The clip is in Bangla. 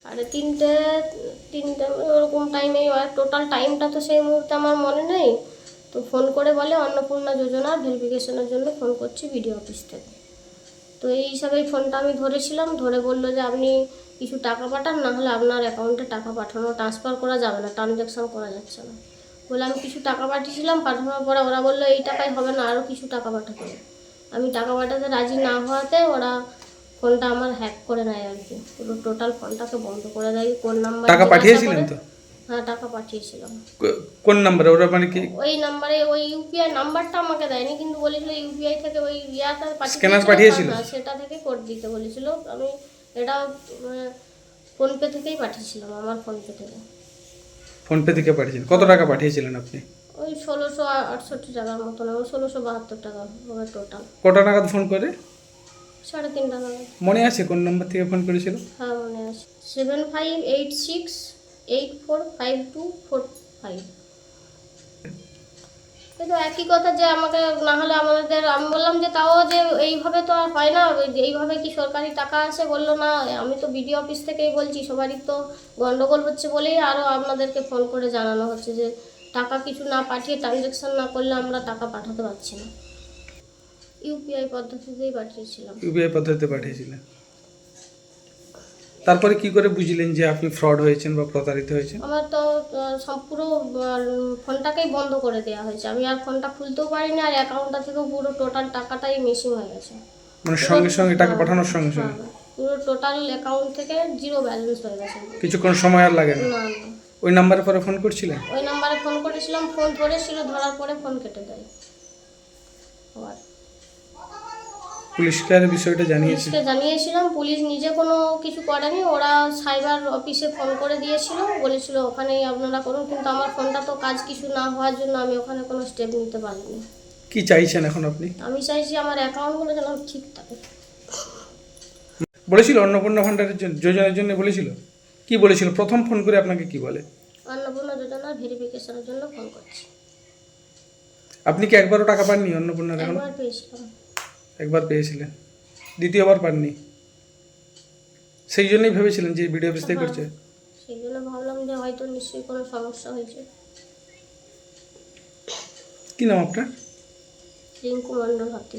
3:30 3টে ওরকম টাইমে, টোটাল টাইমটা তো সেই মুহূর্তে আমার মনে নেই। তো ফোন করে বলে অন্নপূর্ণা যোজনার ভেরিফিকেশনের জন্য ফোন করছি বিডিও অফিস থেকে। তো এই হিসাবেই ফোনটা আমি ধরেছিলাম, ধরে বললো যে আপনি কিছু টাকা পাঠান, না হলে আপনার অ্যাকাউন্টে টাকা পাঠানো ট্রান্সফার করা যাবে না, ট্রানজ্যাকশান করা যাচ্ছে না। বলে আমি কিছু টাকা পাঠিয়েছিলাম, পাঠানোর পরে ওরা বললো এই টাকায় হবে না, আরও কিছু টাকা পাঠাতে হবে। আমি টাকা পাঠাতে রাজি না হওয়াতে ওরা ফোনটা আমার হ্যাক করে নেয় আর কি, পুরো টোটাল ফোনটাকে বন্ধ করে দেয়। কোন নাম্বার টাকা পাঠিয়েছিলেন তো? হ্যাঁ, টাকা পাঠিয়েছিলাম। কোন নাম্বারে? ওরা মানে কি ওই নাম্বারে, ওই ইউপিআই নাম্বারটা আমাকে দেয়নি, কিন্তু বলেছিল ইউপিআই থেকে ওই ইয়াটা স্ক্যানার পাঠিয়েছিল? না, সেটা থেকে কোড দিতে বলেছিল। আমি এটা ফোনপে থেকেই পাঠিয়েছিলাম, আমার ফোনপে থেকে। ফোনপে থেকে পাঠিয়েছিলেন? কত টাকা পাঠিয়েছিলেন আপনি? ওই 1668 টাকার মতন, ওই 1672 টাকা হবে টোটাল। কটা নাগাদ ফোন করে? 3:30 টাকা। মনে আছে কোন নাম্বার থেকে ফোন করেছিল? হ্যাঁ, মনে আছে। 7586845245। কিন্তু একই কথা যে আমাকে না হলে আমাদের, আমি বললাম যে তাও যে এইভাবে তো আর হয় না, এইভাবে কি সরকারি টাকা আসে? বললো না, আমি তো বিডিও অফিস থেকেই বলছি, সবারই তো গন্ডগোল হচ্ছে বলেই আরও আপনাদেরকে ফোন করে জানানো হচ্ছে যে টাকা কিছু না পাঠিয়ে, ট্রানজ্যাকশান না করলে আমরা টাকা পাঠাতে পারছি না। ইউপিআই পদ্ধতিতেই পাঠিয়েছিলাম। ইউপিআই পদ্ধতিতে পাঠিয়েছিলেন। তারপরে কি করে বুঝলেন যে আপনি ফ্রড হয়েছেন বা প্রতারিত হয়েছেন? আমার তো পুরো ফোনটাকেই বন্ধ করে দেওয়া হয়েছে, আমি আর ফোনটা খুলতেও পারিনি, আর অ্যাকাউন্টটা থেকেও পুরো টোটাল টাকাটাই মিসিং হয়ে গেছে। মানে সঙ্গে সঙ্গে টাকা পাঠানোর সঙ্গে সঙ্গে? পুরো টোটাল অ্যাকাউন্ট থেকে জিরো ব্যালেন্স হয়ে গেছে। কিছুক্ষণ সময় আর লাগে না? না, ওই নাম্বারে পরে ফোন করছিলেন? ওই নাম্বারে ফোন করেছিলাম, ফোন ধরেছিল, ধরার পরে ফোন কেটে দেয়। আবার পুলিশকে আর বিষয়টা জানিয়েছে? পুলিশকে জানিয়েছিলাম, পুলিশ নিজে কোনো কিছু করেনি, ওরা সাইবার অফিসে ফোন করে দিয়েছিল, বলেছিল ওখানেই আপনারা করুন, কিন্তু আমার ফোনটা তো কাজ কিছু না হওয়ার জন্য আমি ওখানে কোনো স্টেপ নিতে পারিনি। কি চাইছেন এখন আপনি? আমি চাইছি আমার অ্যাকাউন্টগুলো যেন ঠিক থাকে। বলেছিল অন্নপূর্ণা ভান্ডারের জন্য, যোজনার জন্য বলেছিল? কি বলেছিল প্রথম ফোন করে আপনাকে, কি বলে? অন্নপূর্ণা যোজনার ভেরিফিকেশনের জন্য ফোন করছি। আপনি কি একবারও টাকা পাননি অন্নপূর্ণার? এখন একবার পেয়েছিলাম। একবার পেয়েছিলেন, দ্বিতীয়বার পাননি? সেই জন্যই ভেবেছিলেন যে ভিডিও অফিস থেকে করছে? সেই জন্য ভাবলাম যে হয়তো নিশ্চয়ই কোনো সমস্যা হয়েছে। কি নাম আপনার? রিঙ্কু মণ্ডল হাতি।